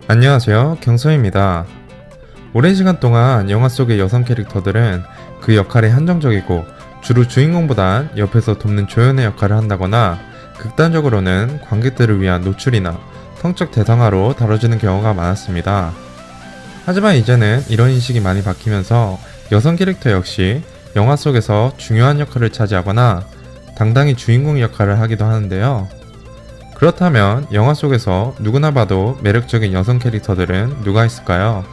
안녕하세요, 경서입니다. 오랜 시간 동안 영화 속의 여성 캐릭터들은 그 역할이 한정적이고 주로 주인공보단 옆에서 돕는 조연의 역할을 한다거나 극단적으로는 관객들을 위한 노출이나 성적 대상화로 다뤄지는 경우가 많았습니다. 하지만 이제는 이런 인식이 많이 바뀌면서 여성 캐릭터 역시 영화 속에서 중요한 역할을 차지하거나 당당히 주인공 역할을 하기도 하는데요. 그렇다면 영화 속에서 누구나 봐도 매력적인 여성 캐릭터들은 누가 있을까요?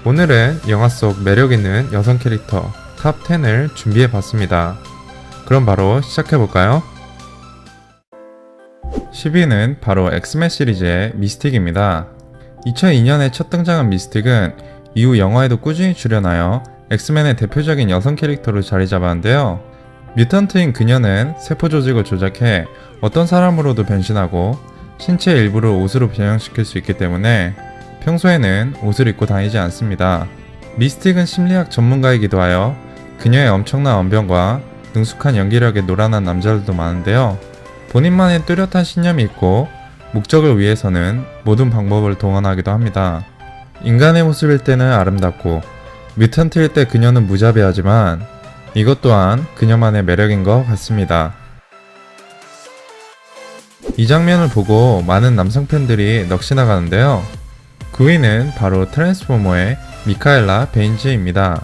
오늘은 영화 속 매력있는 여성 캐릭터 탑 10을 준비해봤습니다. 그럼 바로 시작해볼까요? 10위는 바로 엑스맨 시리즈의 미스틱입니다. 2002년에 첫 등장한 미스틱은 이후 영화에도 꾸준히 출연하여 엑스맨의 대표적인 여성 캐릭터로 자리 잡았는데요. 뮤턴트인 그녀는 세포 조직을 조작해 어떤 사람으로도 변신하고 신체의 일부를 옷으로 변형시킬 수 있기 때문에 평소에는 옷을 입고 다니지 않습니다. 미스틱은 심리학 전문가이기도 하여 그녀의 엄청난 언변과 능숙한 연기력에 노란한 남자들도 많은데요. 본인만의 뚜렷한 신념이 있고 목적을 위해서는 모든 방법을 동원하기도 합니다. 인간의 모습일 때는 아름답고 뮤턴트일 때 그녀는 무자비하지만 이것 또한 그녀만의 매력인 것 같습니다. 이 장면을 보고 많은 남성 팬들이 넋이 나가는데요. 9위는 바로 트랜스포머의 미카엘라 베인지입니다.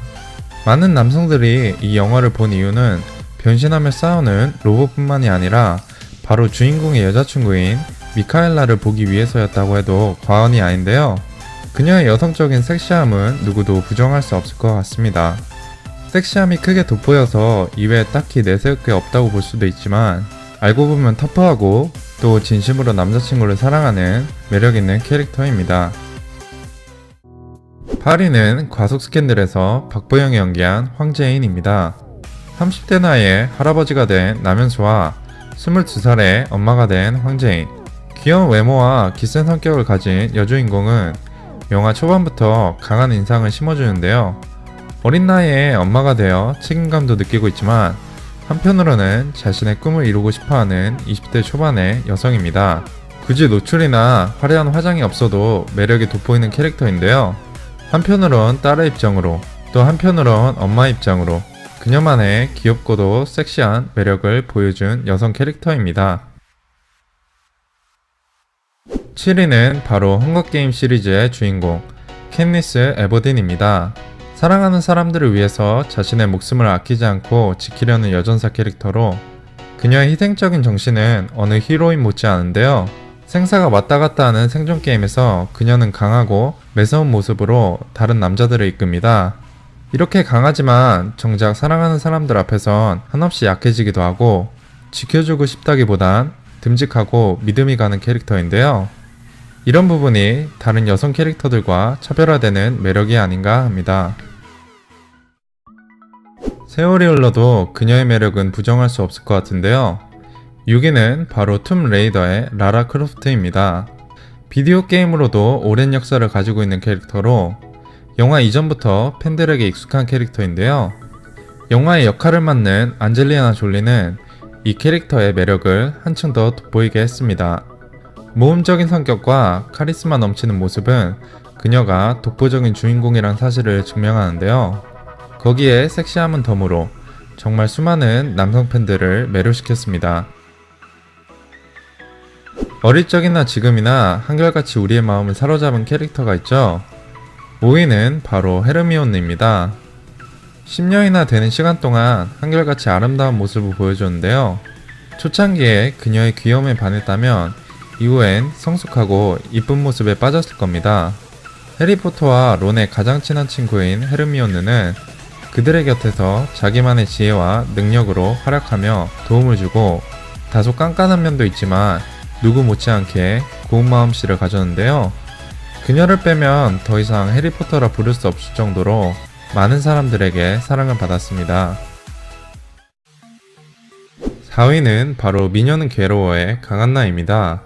많은 남성들이 이 영화를 본 이유는 변신하며 싸우는 로봇뿐만이 아니라 바로 주인공의 여자친구인 미카엘라를 보기 위해서였다고 해도 과언이 아닌데요. 그녀의 여성적인 섹시함은 누구도 부정할 수 없을 것 같습니다. 섹시함이 크게 돋보여서 이외에 딱히 내세울 게 없다고 볼 수도 있지만 알고 보면 터프하고 또 진심으로 남자친구를 사랑하는 매력있는 캐릭터입니다. 8위는 과속 스캔들에서 박보영이 연기한 황재인입니다. 30대 나이에 할아버지가 된 남현수와 22살의 엄마가 된 황재인. 귀여운 외모와 기센 성격을 가진 여주인공은 영화 초반부터 강한 인상을 심어주는데요. 어린 나이에 엄마가 되어 책임감도 느끼고 있지만 한편으로는 자신의 꿈을 이루고 싶어하는 20대 초반의 여성입니다. 굳이 노출이나 화려한 화장이 없어도 매력이 돋보이는 캐릭터인데요. 한편으론 딸의 입장으로 또 한편으론 엄마 입장으로 그녀만의 귀엽고도 섹시한 매력을 보여준 여성 캐릭터입니다. 7위는 바로 헝거게임 시리즈의 주인공 캣니스 에버딘입니다. 사랑하는 사람들을 위해서 자신의 목숨을 아끼지 않고 지키려는 여전사 캐릭터로 그녀의 희생적인 정신은 어느 히로인 못지않은데요. 생사가 왔다 갔다 하는 생존 게임에서 그녀는 강하고 매서운 모습으로 다른 남자들을 이끕니다. 이렇게 강하지만 정작 사랑하는 사람들 앞에선 한없이 약해지기도 하고 지켜주고 싶다기보단 듬직하고 믿음이 가는 캐릭터인데요. 이런 부분이 다른 여성 캐릭터들과 차별화되는 매력이 아닌가 합니다. 세월이 흘러도 그녀의 매력은 부정할 수 없을 것 같은데요. 6위는 바로 툼 레이더의 라라 크로프트입니다. 비디오 게임으로도 오랜 역사를 가지고 있는 캐릭터로 영화 이전부터 팬들에게 익숙한 캐릭터인데요. 영화의 역할을 맡는 안젤리나 졸리는 이 캐릭터의 매력을 한층 더 돋보이게 했습니다. 모험적인 성격과 카리스마 넘치는 모습은 그녀가 독보적인 주인공이란 사실을 증명하는데요. 거기에 섹시함은 덤으로 정말 수많은 남성 팬들을 매료시켰습니다. 어릴 적이나 지금이나 한결같이 우리의 마음을 사로잡은 캐릭터가 있죠. 5위는 바로 헤르미온느입니다. 10년이나 되는 시간 동안 한결같이 아름다운 모습을 보여줬는데요. 초창기에 그녀의 귀여움에 반했다면 이후엔 성숙하고 이쁜 모습에 빠졌을 겁니다. 해리포터와 론의 가장 친한 친구인 헤르미온느는 그들의 곁에서 자기만의 지혜와 능력으로 활약하며 도움을 주고 다소 깐깐한 면도 있지만 누구 못지않게 고운 마음씨를 가졌는데요. 그녀를 빼면 더 이상 해리포터라 부를 수 없을 정도로 많은 사람들에게 사랑을 받았습니다. 4위는 바로 미녀는 괴로워의 강한나입니다.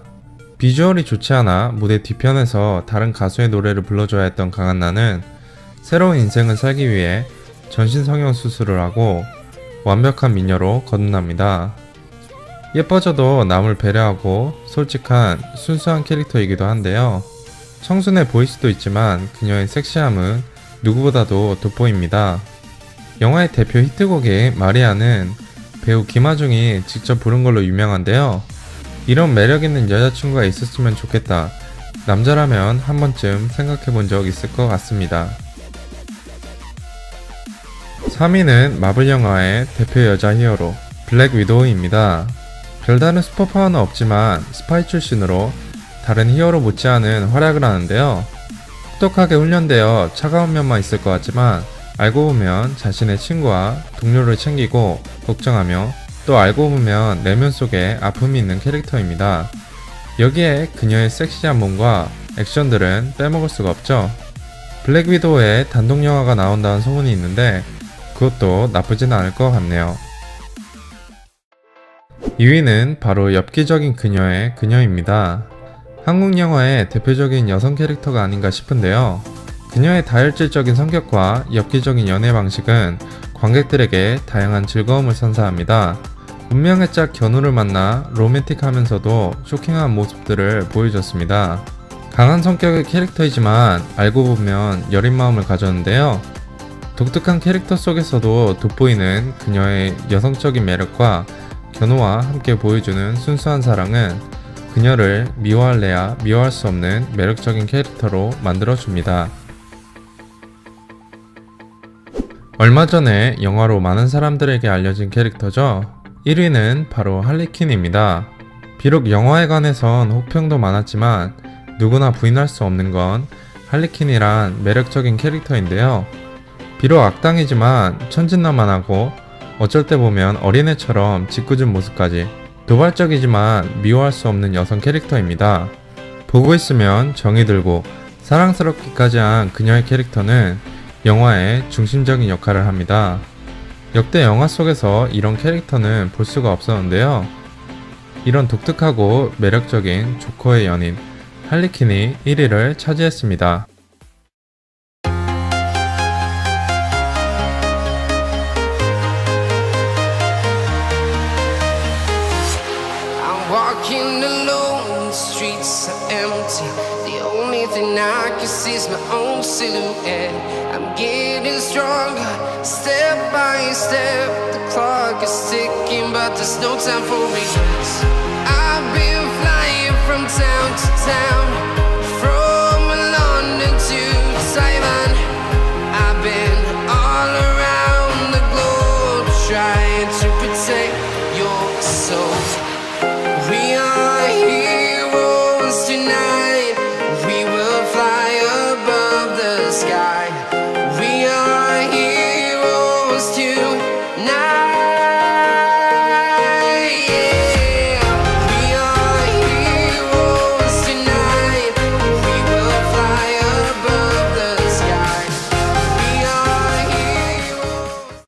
비주얼이 좋지 않아 무대 뒤편에서 다른 가수의 노래를 불러줘야 했던 강한나는 새로운 인생을 살기 위해 전신 성형 수술을 하고 완벽한 미녀로 거듭납니다. 예뻐져도 남을 배려하고 솔직한 순수한 캐릭터이기도 한데요. 청순해 보일 수도 있지만 그녀의 섹시함은 누구보다도 돋보입니다. 영화의 대표 히트곡인 마리아는 배우 김하중이 직접 부른 걸로 유명한데요. 이런 매력 있는 여자친구가 있었으면 좋겠다. 남자라면 한 번쯤 생각해 본 적 있을 것 같습니다. 3위는 마블 영화의 대표 여자 히어로 블랙 위도우입니다. 별다른 슈퍼파워는 없지만 스파이 출신으로 다른 히어로 못지않은 활약을 하는데요. 혹독하게 훈련되어 차가운 면만 있을 것 같지만 알고 보면 자신의 친구와 동료를 챙기고 걱정하며 또 알고 보면 내면 속에 아픔이 있는 캐릭터입니다. 여기에 그녀의 섹시한 몸과 액션들은 빼먹을 수가 없죠. 블랙 위도우의 단독 영화가 나온다는 소문이 있는데 그것도 나쁘진 않을 것 같네요. 2위는 바로 엽기적인 그녀의 그녀입니다. 한국 영화의 대표적인 여성 캐릭터가 아닌가 싶은데요. 그녀의 다혈질적인 성격과 엽기적인 연애 방식은 관객들에게 다양한 즐거움을 선사합니다. 운명의 짝 견우를 만나 로맨틱하면서도 쇼킹한 모습들을 보여줬습니다. 강한 성격의 캐릭터이지만 알고 보면 여린 마음을 가졌는데요. 독특한 캐릭터 속에서도 돋보이는 그녀의 여성적인 매력과 견우와 함께 보여주는 순수한 사랑은 그녀를 미워할래야 미워할 수 없는 매력적인 캐릭터로 만들어줍니다. 얼마 전에 영화로 많은 사람들에게 알려진 캐릭터죠. 1위는 바로 할리퀸입니다. 비록 영화에 관해선 혹평도 많았지만 누구나 부인할 수 없는 건 할리퀸이란 매력적인 캐릭터인데요. 비록 악당이지만 천진난만하고 어쩔 때 보면 어린애처럼 짓궂은 모습까지 도발적이지만 미워할 수 없는 여성 캐릭터입니다. 보고 있으면 정이 들고 사랑스럽기까지 한 그녀의 캐릭터는 영화의 중심적인 역할을 합니다. 역대 영화 속에서 이런 캐릭터는 볼 수가 없었는데요. 이런 독특하고 매력적인 조커의 연인 할리퀸이 1위를 차지했습니다. Walking alone, the streets are empty. The only thing I can see is my own silhouette. I'm getting stronger, step by step. The clock is ticking, but there's no time for regrets. I've been flying from town to town, from London to Taiwan. I've been all around the globe, trying to protect your soul.